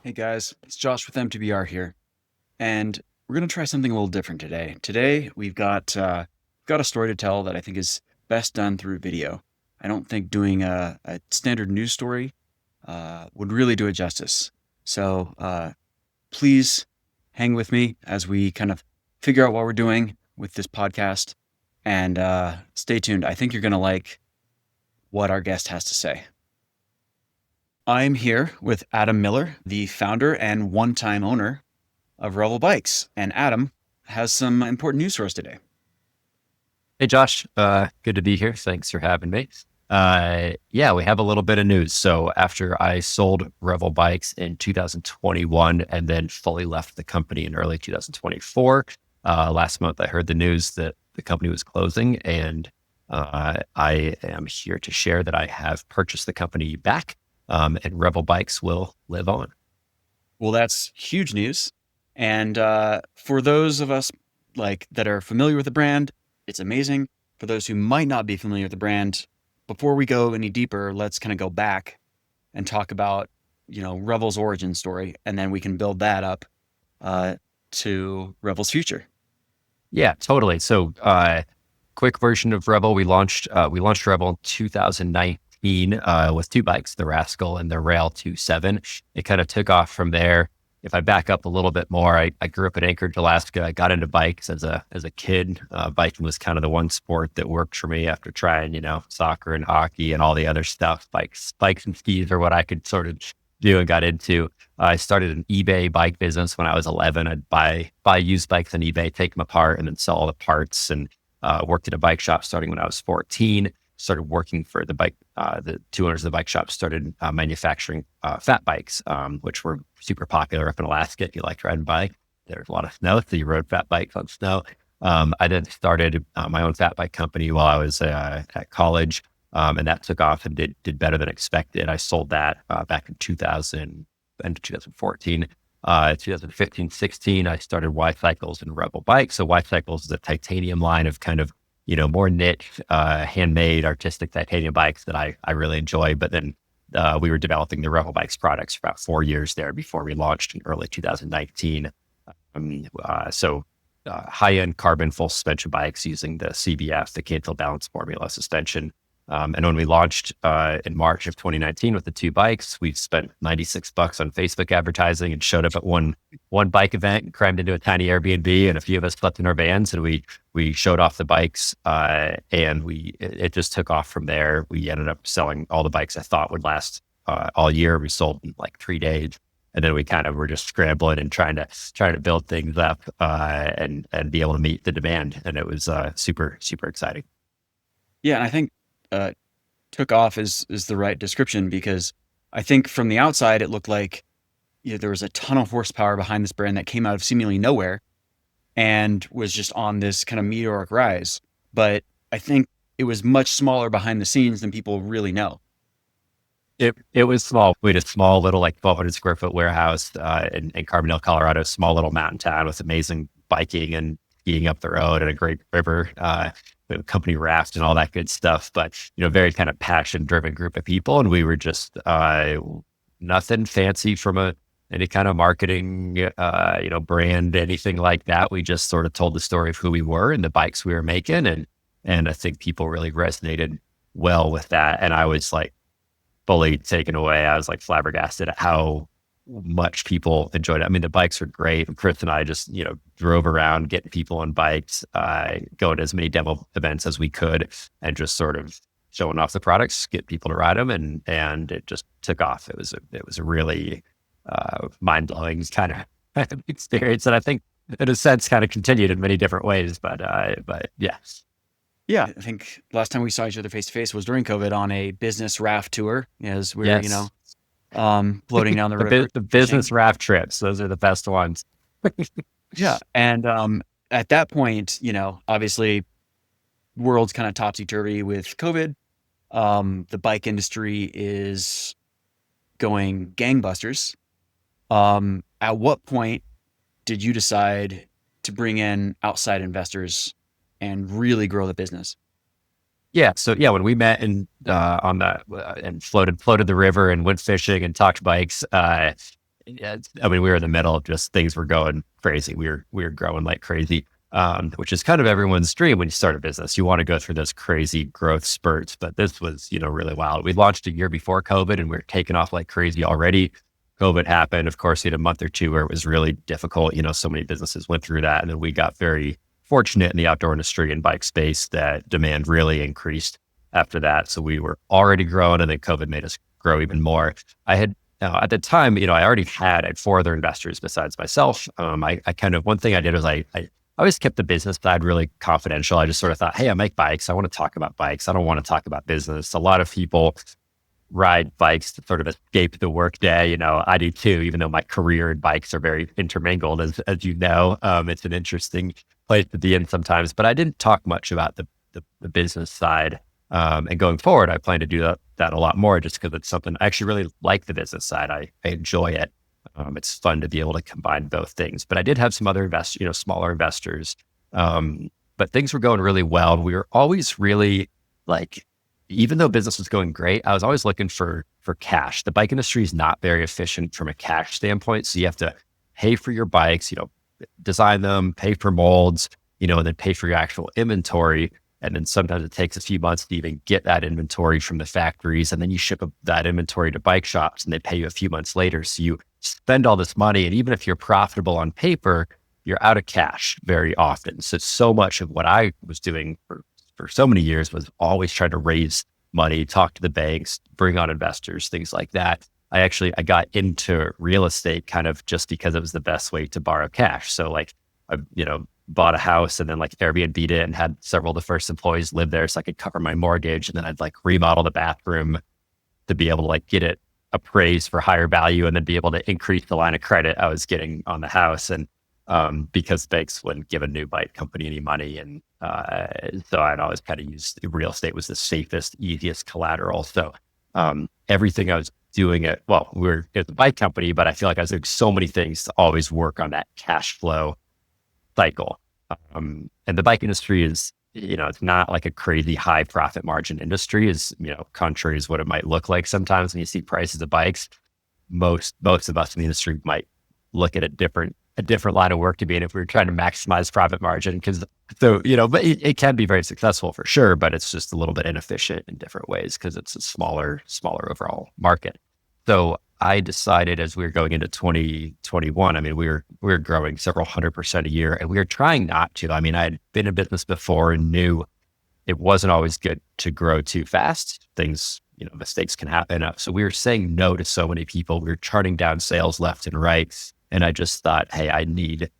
Hey guys, it's Josh with MTBR here, and we're gonna try something a little different today. Today we've got a story to tell that I think is best done through video. I don't think doing a standard news story would really do it justice. So please hang with me as we kind of figure out what we're doing with this podcast, and stay tuned. I think you're gonna like what our guest has to say. I'm here with Adam Miller, the founder and one-time owner of Revel Bikes. And Adam has some important news for us today. Hey Josh, good to be here. Thanks for having me. Yeah, we have a little bit of news. So after I sold Revel Bikes in 2021 and then fully left the company in early 2024, last month I heard the news that the company was closing, and I am here to share that I have purchased the company back, and Revel Bikes will live on. Well, that's huge news. And for those of us that are familiar with the brand, it's amazing. For those who might not be familiar with the brand, before we go any deeper, let's kind of go back and talk about, Revel's origin story, and then we can build that up uh, to Revel's future. Yeah, totally. So, quick version of Revel. We launched Revel in 2019 with two bikes, the Rascal and the Rail 27. It kind of took off from there. If I back up a little bit more, I grew up in Anchorage, Alaska. I got into bikes as a kid. Biking was kind of the one sport that worked for me after trying, soccer and hockey and all the other stuff. Bikes and skis are what I could sort of do and got into. I started an eBay bike business when I was 11. I'd buy used bikes on eBay, take them apart, and then sell all the parts. And worked at a bike shop starting when I was 14. Started working for the two owners of the bike shop started manufacturing fat bikes, which were super popular up in Alaska. If you liked riding bike, there's a lot of snow, so you rode fat bikes on snow. I then started my own fat bike company while I was at college, and that took off and did better than expected. I sold that back in 2000 and 2014. 2015, 16, I started Y Cycles and Rebel Bikes. So Y Cycles is a titanium line of kind of, more niche, handmade, artistic titanium bikes that I really enjoy. But then we were developing the Revel Bikes products for about 4 years there before we launched in early 2019. High-end carbon full suspension bikes using the CBF, the Cantil Balance Formula suspension. And when we launched in March of 2019 with the two bikes, we spent $96 on Facebook advertising and showed up at one bike event and crammed into a tiny Airbnb, and a few of us slept in our vans, and we showed off the bikes, and it just took off from there. We ended up selling all the bikes I thought would last all year. We sold in like 3 days. And then we kind of were just scrambling and trying to build things up and be able to meet the demand. And it was super, super exciting. Yeah, and I think uh, took off is the right description, because I think from the outside it looked like there was a ton of horsepower behind this brand that came out of seemingly nowhere and was just on this kind of meteoric rise. But I think it was much smaller behind the scenes than people really know. It was small. We had a small little like 1,200 square foot warehouse in Carbondale, Colorado, small little mountain town with amazing biking and skiing up the road and a great river, company raft and all that good stuff. But, very kind of passion driven group of people. And we were just nothing fancy from any kind of marketing, brand, anything like that. We just sort of told the story of who we were and the bikes we were making. And I think people really resonated well with that. And I was like, fully taken away. I was like flabbergasted at how much people enjoyed it. I mean, the bikes are great. And Chris and I just, drove around getting people on bikes, going to as many demo events as we could, and just sort of showing off the products, get people to ride them, and it just took off. It was a really mind blowing kind of experience, and I think in a sense kind of continued in many different ways. But yeah. Yeah, I think last time we saw each other face to face was during COVID on a business raft tour, as we were, Yes. floating down the river The fishing. business raft trips, those are the best ones. Yeah, and at that point, obviously, world's kind of topsy turvy with COVID. The bike industry is going gangbusters. At what point did you decide to bring in outside investors and really grow the business? Yeah. So yeah, when we met and on that and floated the river and went fishing and talked bikes, Yeah, I mean, we were in the middle of just things were going crazy. We were growing like crazy, which is kind of everyone's dream when you start a business. You want to go through those crazy growth spurts, but this was, really wild. We launched a year before COVID, and we were taking off like crazy already. COVID happened. Of course, we had a month or two where it was really difficult. So many businesses went through that, and then we got very fortunate in the outdoor industry and bike space that demand really increased after that. So we were already growing, and then COVID made us grow even more. I had at the time, I already had 4 other investors besides myself. I kind of, one thing I did was I always kept the business side really confidential. I just sort of thought, hey, I make bikes. I want to talk about bikes. I don't want to talk about business. A lot of people ride bikes to sort of escape the workday. I do too, even though my career and bikes are very intermingled, as you know. It's an interesting place to be in sometimes, but I didn't talk much about the business side. And going forward, I plan to do that a lot more, just because it's something I actually really like. The business side, I enjoy it. It's fun to be able to combine both things. But I did have some other investors, smaller investors. But things were going really well. We were always really like, even though business was going great, I was always looking for cash. The bike industry is not very efficient from a cash standpoint. So you have to pay for your bikes, design them, pay for molds, and then pay for your actual inventory. And then sometimes it takes a few months to even get that inventory from the factories. And then you ship that inventory to bike shops, and they pay you a few months later. So you spend all this money. And even if you're profitable on paper, you're out of cash very often. So much of what I was doing for so many years was always trying to raise money, talk to the banks, bring on investors, things like that. I got into real estate kind of just because it was the best way to borrow cash. So like, I, bought a house and then like Airbnb'd it and had several of the first employees live there so I could cover my mortgage. And then I'd like remodel the bathroom to be able to like get it appraised for higher value and then be able to increase the line of credit I was getting on the house. And because banks wouldn't give a new bike company any money. And so I'd always kind of used real estate was the safest, easiest collateral. So everything I was doing it was a bike company, but I feel like I was doing so many things to always work on that cash flow cycle. And the bike industry is, it's not like a crazy high profit margin industry, is, contrary is what it might look like sometimes when you see prices of bikes. Most of us in the industry might look at a different line of work to be in if we were trying to maximize profit margin. But it can be very successful for sure, but it's just a little bit inefficient in different ways because it's a smaller overall market. So I decided as we were going into 2021, I mean, we were growing several 100% a year, and we were trying not to. I mean, I had been in business before and knew it wasn't always good to grow too fast. Things, mistakes can happen. So we were saying no to so many people. We were charting down sales left and right. And I just thought, hey, I need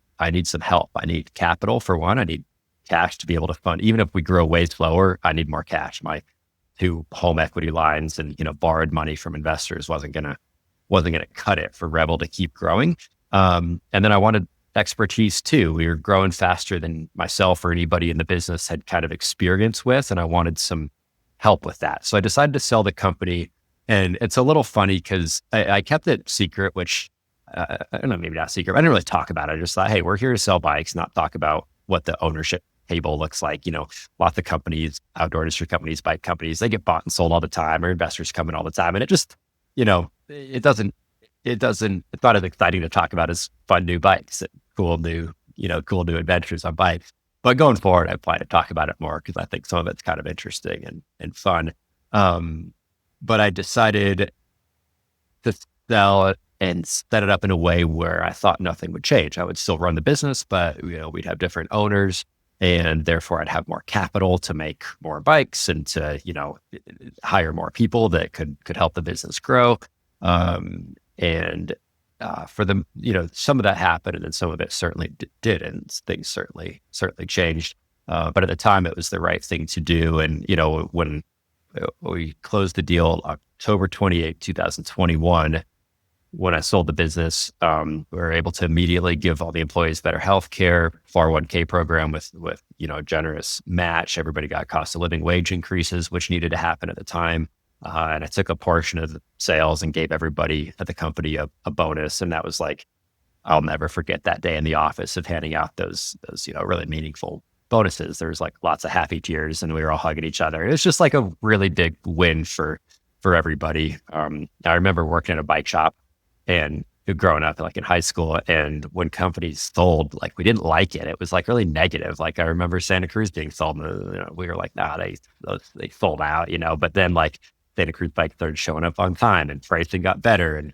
some help. I need capital for one. I need cash to be able to fund. Even if we grow way slower, I need more cash. My 2 home equity lines and, borrowed money from investors wasn't gonna cut it for Revel to keep growing. And then I wanted expertise too. We were growing faster than myself or anybody in the business had kind of experience with, and I wanted some help with that. So I decided to sell the company. And it's a little funny because I kept it secret, which I don't know, maybe not secret. I didn't really talk about it. I just thought, hey, we're here to sell bikes, not talk about what the ownership table looks like. Lots of companies, outdoor industry companies, bike companies, they get bought and sold all the time, or investors come in all the time. And it just, it's not as exciting to talk about as fun new bikes, cool new adventures on bikes. But going forward, I plan to talk about it more because I think some of it's kind of interesting and fun. But I decided to sell it and set it up in a way where I thought nothing would change. I would still run the business, but we'd have different owners, and therefore I'd have more capital to make more bikes and to hire more people that could help the business grow. For them, some of that happened, and then some of it certainly did, and things certainly changed. But at the time, it was the right thing to do. And when we closed the deal October 28, 2021. When I sold the business, we were able to immediately give all the employees better health care, 401k program with a generous match. Everybody got cost of living wage increases, which needed to happen at the time. And I took a portion of the sales and gave everybody at the company a bonus. And that was like, I'll never forget that day in the office of handing out those really meaningful bonuses. There was like lots of happy tears, and we were all hugging each other. It was just like a really big win for everybody. I remember working at a bike shop, and growing up like in high school, and when companies sold, like we didn't like it. It was like really negative. Like I remember Santa Cruz being sold, and we were like, nah, they sold out, But then like Santa Cruz bikes started showing up on time, and pricing got better, and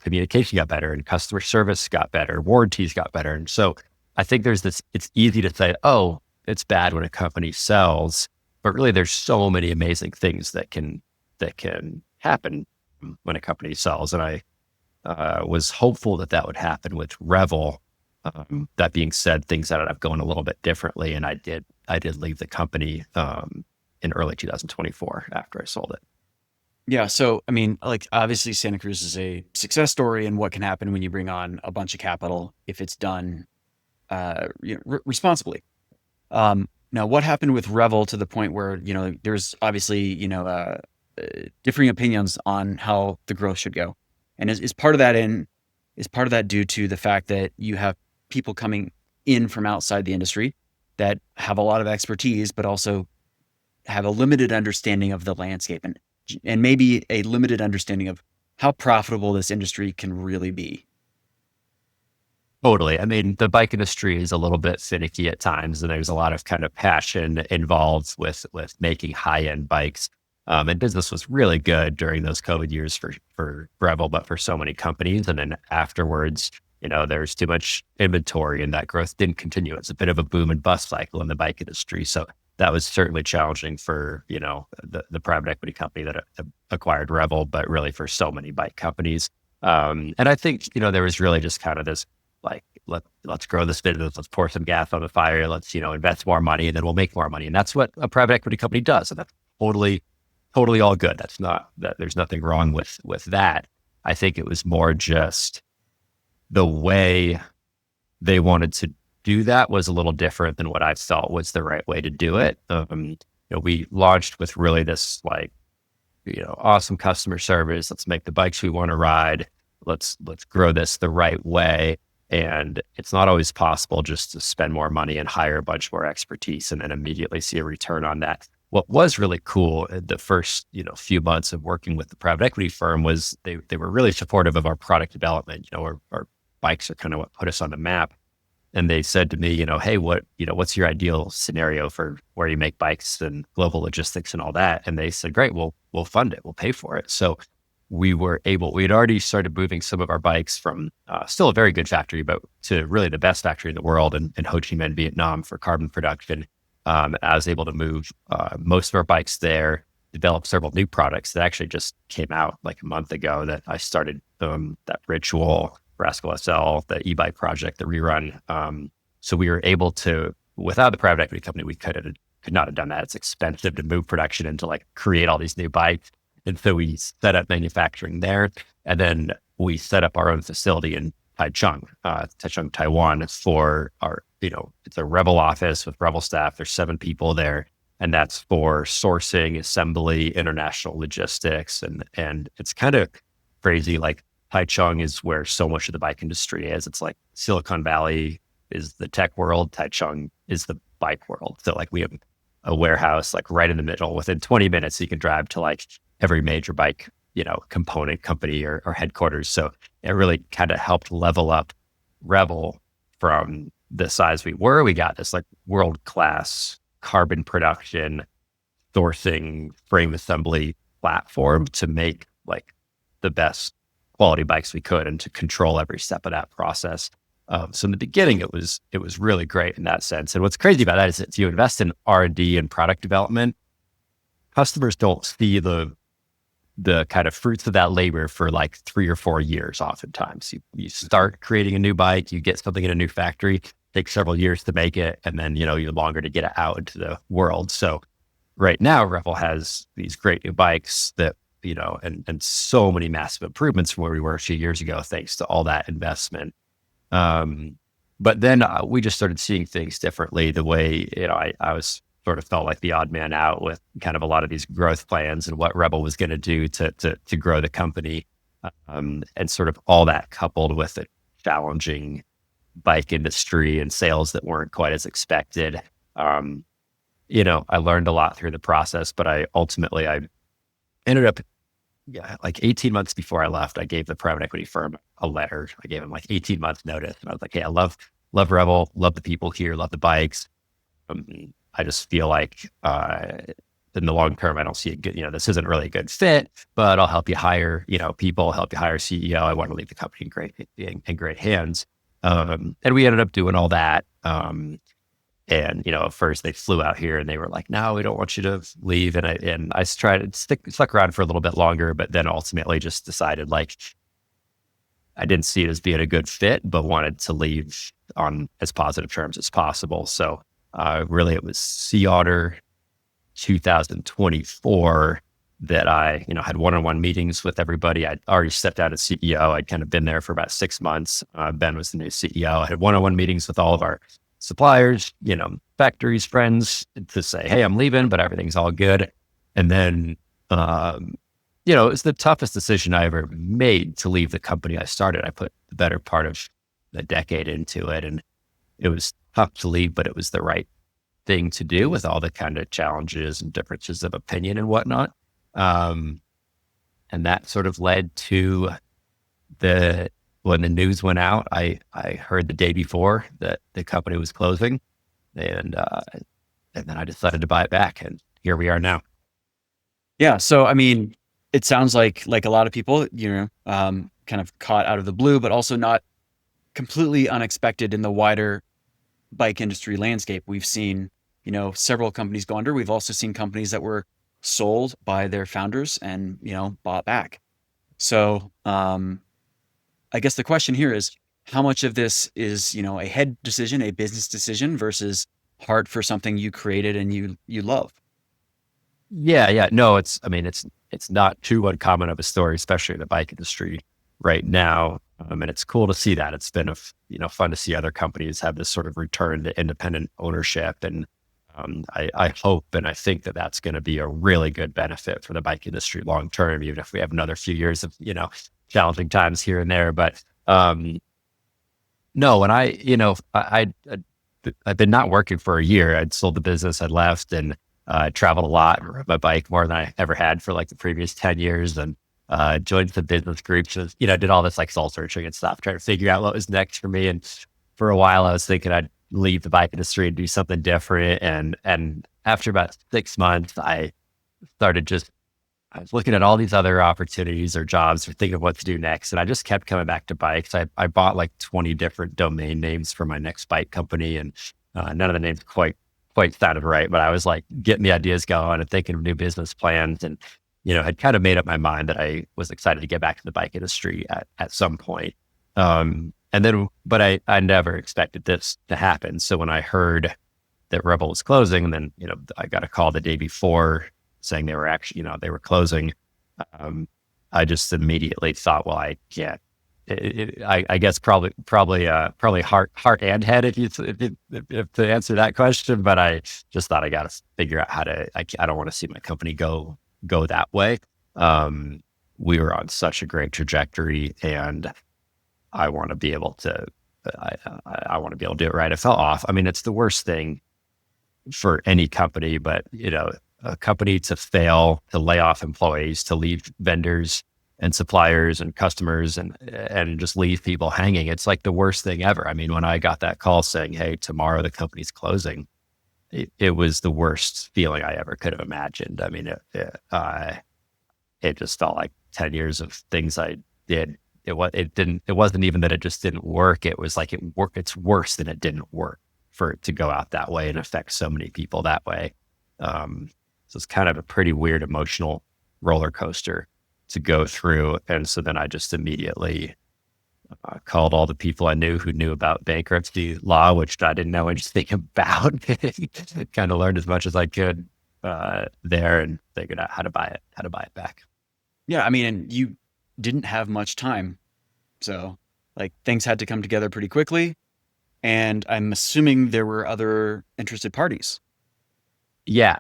communication got better, and customer service got better, warranties got better, and so I think there's this. It's easy to say, oh, it's bad when a company sells, but really there's so many amazing things that can happen when a company sells, and I was hopeful that that would happen with Revel. That being said, things ended up going a little bit differently, and I did leave the company in early 2024 after I sold it. Yeah. So, I mean, like obviously Santa Cruz is a success story and what can happen when you bring on a bunch of capital if it's done responsibly. Now, what happened with Revel to the point where, there's obviously, differing opinions on how the growth should go. And is part of that due to the fact that you have people coming in from outside the industry that have a lot of expertise, but also have a limited understanding of the landscape and maybe a limited understanding of how profitable this industry can really be. Totally. I mean, the bike industry is a little bit finicky at times, and there's a lot of kind of passion involved with making high end bikes. And business was really good during those COVID years for Revel, but for so many companies. And then afterwards, there's too much inventory, and that growth didn't continue. It's a bit of a boom and bust cycle in the bike industry. So that was certainly challenging for the private equity company that acquired Revel, but really for so many bike companies. And I think there was really just kind of this like let's grow this business, let's pour some gas on the fire, let's invest more money, and then we'll make more money. And that's what a private equity company does, and that's totally all good. That's not that there's nothing wrong with that. I think it was more just the way they wanted to do that was a little different than what I felt was the right way to do it. We launched with really this awesome customer service. Let's make the bikes we want to ride. Let's grow this the right way. And it's not always possible just to spend more money and hire a bunch more expertise and then immediately see a return on that. What was really cool the first few months of working with the private equity firm was they were really supportive of our product development. Our bikes are kind of what put us on the map. And they said to me, hey, what's your ideal scenario for where you make bikes and global logistics and all that? And they said, great, we'll fund it, we'll pay for it. So we had already started moving some of our bikes from still a very good factory, but to really the best factory in the world in Ho Chi Minh, Vietnam for carbon production. I was able to move most of our bikes there, develop several new products that actually just came out like a month ago that I started that Ritual, Rascal SL, the e-bike project, the rerun. So we were able to, without the private equity company, we could not have done that. It's expensive to move production and to like create all these new bikes. And so we set up manufacturing there. And then we set up our own facility in Taichung, Taiwan for our, it's a Revel office with Revel staff. There's 7 people there. And that's for sourcing, assembly, international logistics. And it's kind of crazy. Like Taichung is where so much of the bike industry is. It's like Silicon Valley is the tech world. Taichung is the bike world. So like we have a warehouse like right in the middle. Within 20 minutes, you can drive to like every major bike, component company or headquarters. So it really kind of helped level up Revel from the size we were. We got this like world-class carbon production, sourcing, frame assembly platform to make like the best quality bikes we could and to control every step of that process. So in the beginning, it was really great in that sense. And what's crazy about that is if you invest in R&D and product development, customers don't see the kind of fruits of that labor for like 3 or 4 years. Oftentimes you start creating a new bike, you get something in a new factory, takes several years to make it. And then, you're longer to get it out into the world. So right now Revel has these great new bikes that, and so many massive improvements from where we were a few years ago, thanks to all that investment. But then we just started seeing things differently the way, I was sort of felt like the odd man out with kind of a lot of these growth plans and what Revel was going to do to grow the company. And sort of all that coupled with a challenging bike industry and sales that weren't quite as expected. I learned a lot through the process, but I ended up yeah, like 18 months before I left, I gave the private equity firm a letter. I gave them like 18 months notice. And I was like, hey, I love Revel, love the people here, love the bikes. Um, I just feel like in the long term, I don't see a good, this isn't really a good fit, but I'll help you hire, people, help you hire CEO. I want to leave the company in great hands. And we ended up doing all that. And at first they flew out here and they were like, "No, we don't want you to leave." And I tried to stuck around for a little bit longer, but then ultimately just decided like I didn't see it as being a good fit, but wanted to leave on as positive terms as possible. So really, it was Sea Otter 2024 that I had one-on-one meetings with everybody. I'd already stepped out as CEO. I'd kind of been there for about 6 months. Ben was the new CEO. I had one-on-one meetings with all of our suppliers, factories, friends to say, hey, I'm leaving, but everything's all good. And then, it was the toughest decision I ever made to leave the company I started. I put the better part of a decade into it, and it was tough to leave, but it was the right thing to do with all the kind of challenges and differences of opinion and whatnot. And that sort of led to when the news went out, I heard the day before that the company was closing, and then I decided to buy it back, and here we are now. Yeah. So, I mean, it sounds like a lot of people, kind of caught out of the blue, but also not completely unexpected in the wider bike industry landscape. We've seen, several companies go under. We've also seen companies that were sold by their founders and, bought back. So, I guess the question here is how much of this is, a head decision, a business decision versus heart for something you created and you love. Yeah. No, it's not too uncommon of a story, especially in the bike industry right now. And it's cool to see that. It's been fun to see other companies have this sort of return to independent ownership. And I hope and I think that that's going to be a really good benefit for the bike industry long term, even if we have another few years of challenging times here and there. But no, and I've been not working for a year. I'd sold the business, I'd left, and traveled a lot, rode my bike more than I ever had for like the previous 10 years, and joined the business groups, and, did all this like soul searching and stuff, trying to figure out what was next for me. And for a while I was thinking I'd leave the bike industry and do something different. And after about 6 months, I was looking at all these other opportunities or jobs or thinking of what to do next. And I just kept coming back to bikes. I bought like 20 different domain names for my next bike company, and none of the names quite sounded right, but I was like getting the ideas going and thinking of new business plans, and, had kind of made up my mind that I was excited to get back to the bike industry at some point. But I never expected this to happen. So when I heard that Revel was closing, and then, I got a call the day before saying they were actually, they were closing. I just immediately thought, well, I can't. I guess probably heart and head if to answer that question. But I just thought I got to figure out how to. I don't want to see my company go that way. We were on such a great trajectory, and I want to be able to. I want to be able to do it right. It fell off. I mean, it's the worst thing for any company, but a company to fail, to lay off employees, to leave vendors and suppliers and customers and just leave people hanging. It's like the worst thing ever. I mean, when I got that call saying, hey, tomorrow the company's closing, it was the worst feeling I ever could have imagined. I mean, it just felt like 10 years of things I did. It wasn't even that it just didn't work. It was like it's worse than it didn't work for it to go out that way and affect so many people that way. So it's kind of a pretty weird emotional roller coaster to go through. And so then I just immediately called all the people I knew who knew about bankruptcy law, which I didn't know anything about. Kind of learned as much as I could there, and figured out how to buy it back. Yeah. I mean, and you didn't have much time. So like things had to come together pretty quickly. And I'm assuming there were other interested parties. Yeah.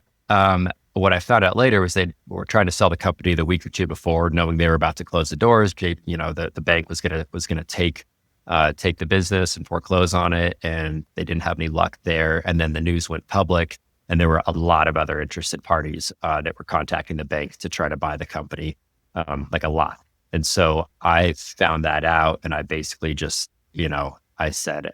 What I found out later was they were trying to sell the company the week or two before, knowing they were about to close the doors. The bank was gonna take the business and foreclose on it, and they didn't have any luck there. And then the news went public, and there were a lot of other interested parties that were contacting the bank to try to buy the company. like a lot. And so I found that out, and I basically just, I said,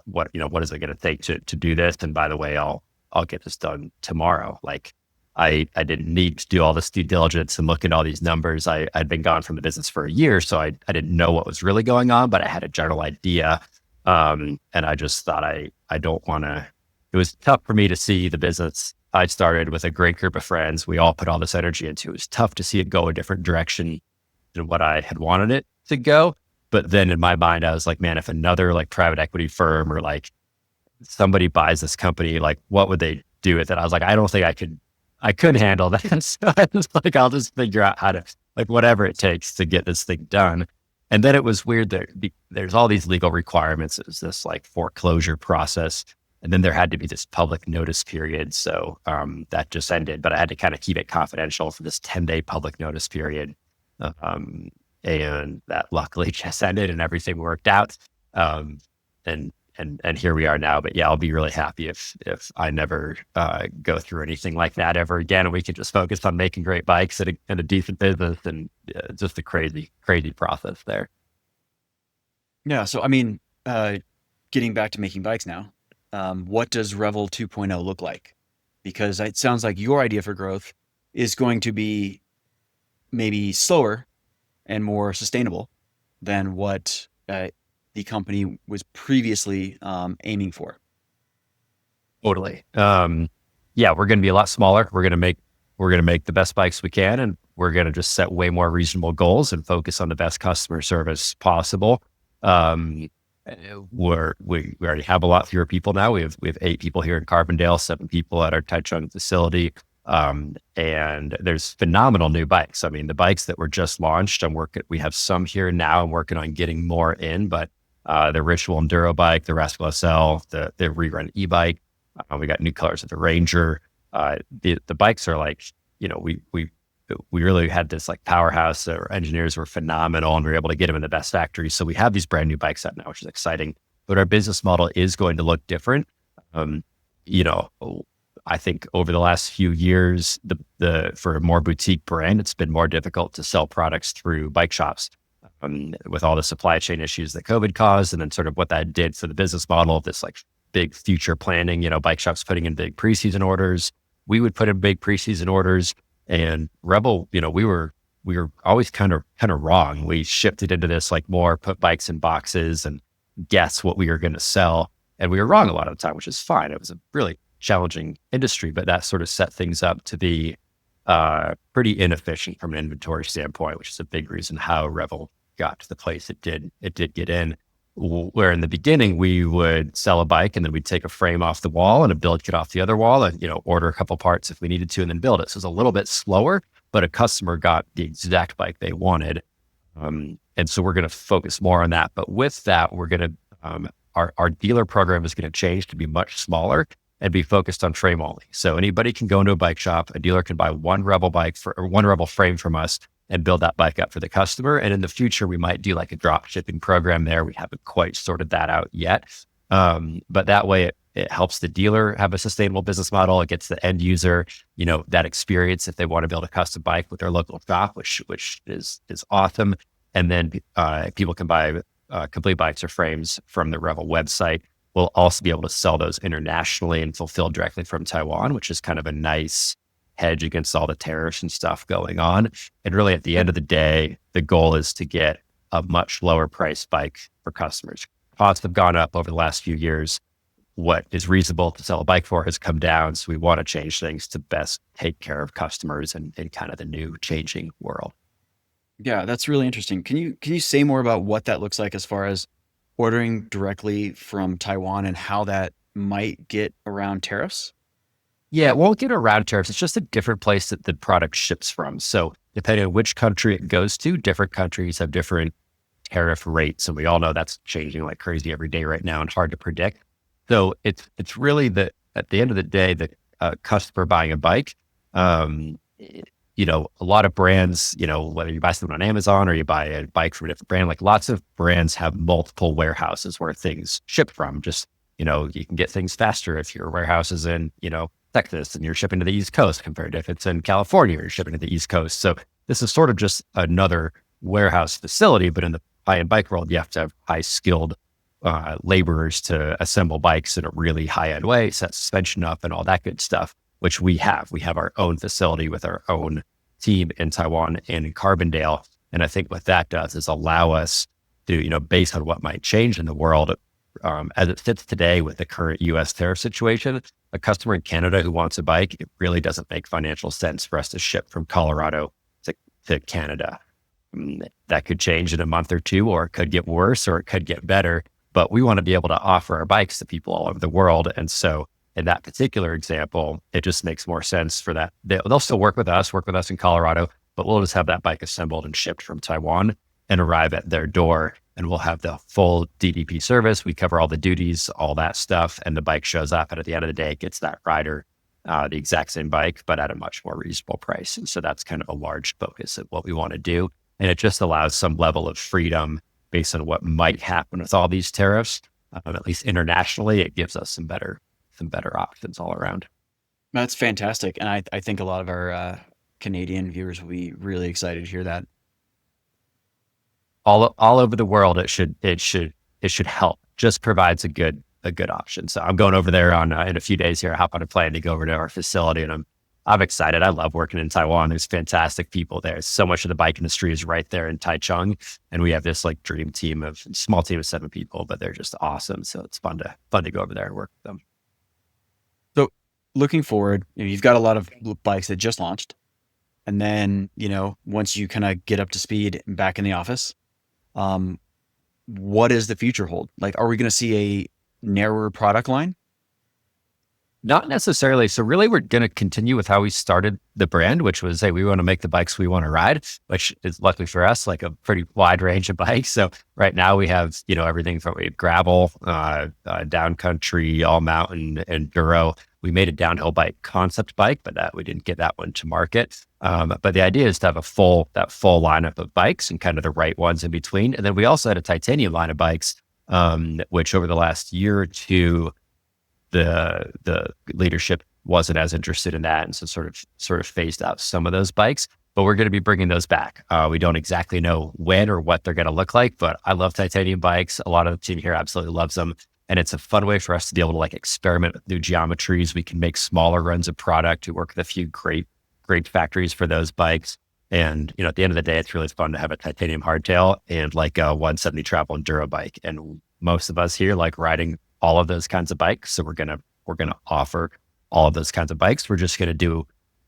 what is it going to take to do this? And by the way, I'll get this done tomorrow. Like I didn't need to do all this due diligence and look at all these numbers. I'd been gone from the business for a year, so I didn't know what was really going on, but I had a general idea. And I just thought I don't want to. It was tough for me to see the business I started with a great group of friends. We all put all this energy into it. It was tough to see it go a different direction than what I had wanted it to go. But then in my mind, I was like, man, if another like private equity firm or like somebody buys this company, like what would they do with it? I was like, I don't think I could handle that. So I was like, I'll just figure out how to, like, whatever it takes to get this thing done. And then it was weird that there's all these legal requirements. It was this like foreclosure process. And then there had to be this public notice period. So that just ended, but I had to kind of keep it confidential for this 10-day public notice period. And that luckily just ended and everything worked out. And here we are now. But yeah, I'll be really happy if I never go through anything like that ever again. And we can just focus on making great bikes and a decent business, and just a crazy process there. Yeah. So, I mean, getting back to making bikes now, what does Revel 2.0 look like? Because it sounds like your idea for growth is going to be maybe slower and more sustainable than what the company was previously aiming for. Totally. Yeah, we're going to be a lot smaller. We're going to make the best bikes we can, and we're going to just set way more reasonable goals and focus on the best customer service possible. We already have a lot fewer people now. We have 8 people here in Carbondale, 7 people at our Taichung facility. And there's phenomenal new bikes. I mean, the bikes that were just launched, we have some here now. I'm working on getting more in, but the Ritual Enduro bike, the Rascal SL, the Rerun e-bike. We got new colors of the Ranger. The bikes are like, we really had this like powerhouse. Our engineers were phenomenal, and we were able to get them in the best factories. So we have these brand new bikes out now, which is exciting. But our business model is going to look different. I think over the last few years, for a more boutique brand, it's been more difficult to sell products through bike shops. With all the supply chain issues that COVID caused, and then sort of what that did for the business model of this like big future planning, bike shops putting in big preseason orders. We would put in big preseason orders, and Revel, we were always kind of wrong. We shifted into this like more put bikes in boxes and guess what we were going to sell. And we were wrong a lot of the time, which is fine. It was a really challenging industry, but that sort of set things up to be pretty inefficient from an inventory standpoint, which is a big reason how Revel got to the place it did get in. Where in the beginning we would sell a bike and then we'd take a frame off the wall and a build kit off the other wall and order a couple parts if we needed to and then build it. So it was a little bit slower, but a customer got the exact bike they wanted. And so we're going to focus more on that. But with that, we're going to our dealer program is going to change to be much smaller and be focused on frame only. So anybody can go into a bike shop, a dealer can buy one Revel bike or one Revel frame from us and build that bike up for the customer. And in the future, we might do like a drop shipping program there. We haven't quite sorted that out yet. But that way it helps the dealer have a sustainable business model. It gets the end user, that experience if they want to build a custom bike with their local shop, which is awesome. And then people can buy complete bikes or frames from the Revel website. We'll also be able to sell those internationally and fulfill directly from Taiwan, which is kind of a nice hedge against all the tariffs and stuff going on. And really at the end of the day, the goal is to get a much lower price bike for customers. Costs have gone up over the last few years. What is reasonable to sell a bike for has come down. So we want to change things to best take care of customers in kind of the new changing world. Yeah, that's really interesting. Can you say more about what that looks like as far as ordering directly from Taiwan and how that might get around tariffs? Yeah, it won't get around tariffs. It's just a different place that the product ships from. So depending on which country it goes to, different countries have different tariff rates. And we all know that's changing like crazy every day right now and hard to predict. So it's really at the end of the day, the customer buying a bike, a lot of brands, whether you buy something on Amazon or you buy a bike from a different brand, like lots of brands have multiple warehouses where things ship from. Just, you can get things faster if your warehouse is in, Texas and you're shipping to the East Coast compared to if it's in California, you're shipping to the East Coast. So this is sort of just another warehouse facility, but in the high-end bike world, you have to have high skilled laborers to assemble bikes in a really high-end way, set suspension up and all that good stuff, which we have. We have our own facility with our own team in Taiwan and in Carbondale. And I think what that does is allow us to, based on what might change in the world, as it sits today with the current US tariff situation, a customer in Canada who wants a bike, it really doesn't make financial sense for us to ship from Colorado to Canada. That could change in a month or two, or it could get worse, or it could get better. But we want to be able to offer our bikes to people all over the world. And so in that particular example, it just makes more sense for that. They'll still work with us in Colorado, but we'll just have that bike assembled and shipped from Taiwan and arrive at their door. And we'll have the full DDP service. We cover all the duties, all that stuff. And the bike shows up. And at the end of the day, it gets that rider the exact same bike, but at a much more reasonable price. And so that's kind of a large focus of what we want to do. And it just allows some level of freedom based on what might happen with all these tariffs. At least internationally, it gives us some better options all around. That's fantastic. And I think a lot of our Canadian viewers will be really excited to hear that. All over the world, it should help. Just provides a good option. So I'm going over there on in a few days here. I hop on a plane to go over to our facility, and I'm excited. I love working in Taiwan. There's fantastic people there. So much of the bike industry is right there in Taichung, and we have this like dream team of small team of 7 people, but they're just awesome. So it's fun to go over there and work with them. So looking forward, you've got a lot of bikes that just launched, and then once you kind of get up to speed and back in the office, what does the future hold? Like, are we going to see a narrower product line? Not necessarily. So really, we're going to continue with how we started the brand, which was, hey, we want to make the bikes we want to ride, which is luckily for us, like a pretty wide range of bikes. So right now we have, everything from gravel, down country, all mountain, enduro. We made a downhill bike concept bike, but we didn't get that one to market. But the idea is to have that full lineup of bikes and kind of the right ones in between. And then we also had a titanium line of bikes, which over the last year or two, the leadership wasn't as interested in that, and so sort of phased out some of those bikes. But we're going to be bringing those back. We don't exactly know when or what they're going to look like, but I love titanium bikes. A lot of the team here absolutely loves them, and it's a fun way for us to be able to experiment with new geometries. We can make smaller runs of product. We work with a few great factories for those bikes, and at the end of the day, it's really fun to have a titanium hardtail and like a 170 travel enduro bike. And most of us here like riding all of those kinds of bikes. So we're gonna offer all of those kinds of bikes. We're just gonna do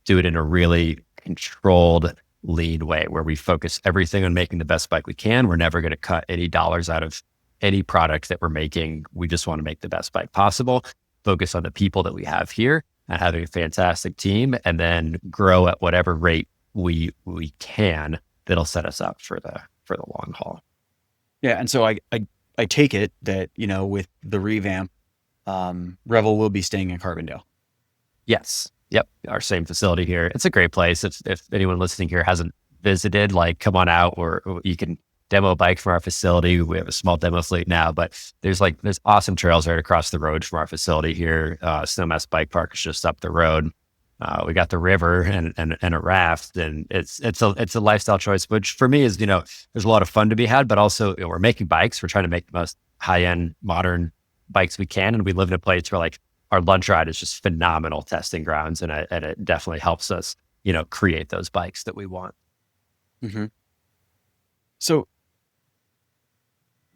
it in a really controlled, lean way where we focus everything on making the best bike we can. We're never gonna cut any dollars out of any product that we're making. We just want to make the best bike possible, focus on the people that we have here and having a fantastic team, and then grow at whatever rate we can that'll set us up for the long haul. Yeah. And so I take it that, with the revamp, Revel will be staying in Carbondale. Yes. Yep. Our same facility here. It's a great place. If anyone listening here hasn't visited, come on out, or you can demo a bike from our facility. We have a small demo fleet now, but there's awesome trails right across the road from our facility here. Snowmass Bike Park is just up the road. We got the river and a raft, and it's a lifestyle choice, which for me is, there's a lot of fun to be had, but also we're making bikes. We're trying to make the most high-end modern bikes we can. And we live in a place where our lunch ride is just phenomenal testing grounds. And it definitely helps us, create those bikes that we want. Mm-hmm. So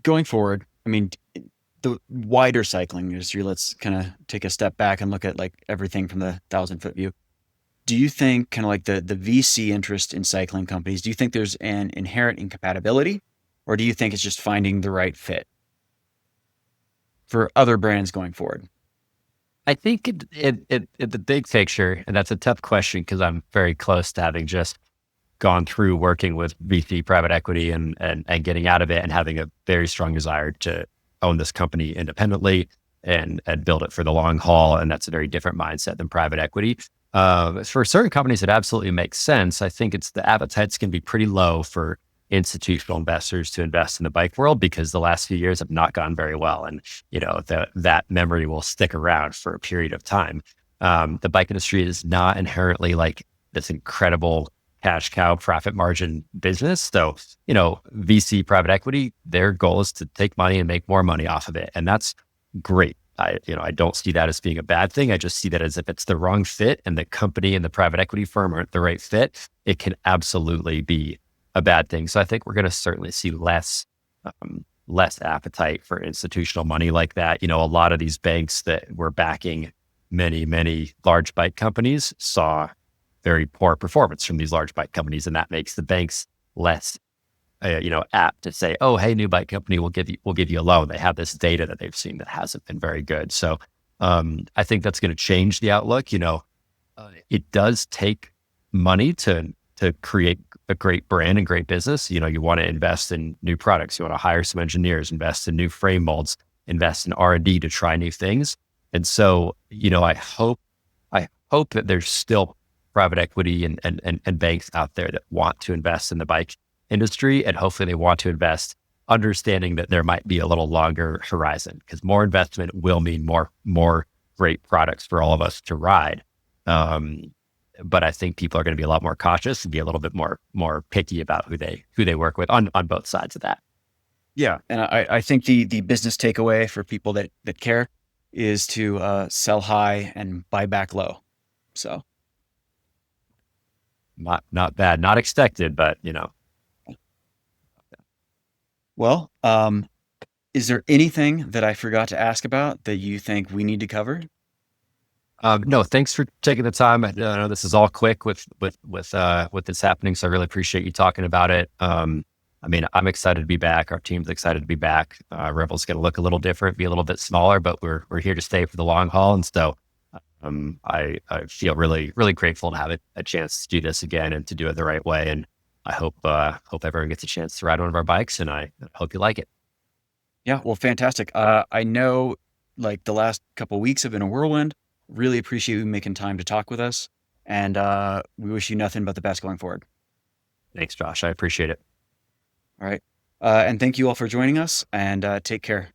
going forward, the wider cycling industry, let's kind of take a step back and look at everything from the 1,000-foot view. Do you think kind of the VC interest in cycling companies, do you think there's an inherent incompatibility, or do you think it's just finding the right fit for other brands going forward? I think the big picture, and that's a tough question because I'm very close to having just gone through working with VC private equity and getting out of it and having a very strong desire to own this company independently and build it for the long haul. And that's a very different mindset than private equity. For certain companies, it absolutely makes sense. I think the appetites can be pretty low for institutional investors to invest in the bike world because the last few years have not gone very well. And, that memory will stick around for a period of time. The bike industry is not inherently this incredible cash cow profit margin business. So, VC private equity, their goal is to take money and make more money off of it. And that's great. I don't see that as being a bad thing. I just see that as if it's the wrong fit and the company and the private equity firm aren't the right fit, it can absolutely be a bad thing. So I think we're going to certainly see less appetite for institutional money like that. A lot of these banks that were backing many, many large bike companies saw very poor performance from these large bike companies. And that makes the banks less, apt to say, oh, hey, new bike company, we'll give you a loan. They have this data that they've seen that hasn't been very good. So I think that's going to change the outlook. It does take money to create a great brand and great business. You want to invest in new products. You want to hire some engineers, invest in new frame molds, invest in R&D to try new things. And so, I hope that there's still private equity and banks out there that want to invest in the bike industry. And hopefully they want to invest understanding that there might be a little longer horizon, because more investment will mean more great products for all of us to ride. But I think people are going to be a lot more cautious and be a little bit more picky about who they work with on both sides of that. Yeah. And I think the business takeaway for people that care is to sell high and buy back low. So, Not bad, not expected, but well, is there anything that I forgot to ask about that you think we need to cover? no, thanks for taking the time. I know this is all quick with this happening, so I really appreciate you talking about it. I'm excited to be back. Our team's excited to be back. Revel's going to look a little different, be a little bit smaller, but we're here to stay for the long haul. And so, I feel really, really grateful to have a chance to do this again and to do it the right way. And I hope everyone gets a chance to ride one of our bikes, and I hope you like it. Yeah, well, fantastic. I know like the last couple of weeks have been a whirlwind. Really appreciate you making time to talk with us. And we wish you nothing but the best going forward. Thanks, Josh. I appreciate it. All right. And thank you all for joining us, and take care.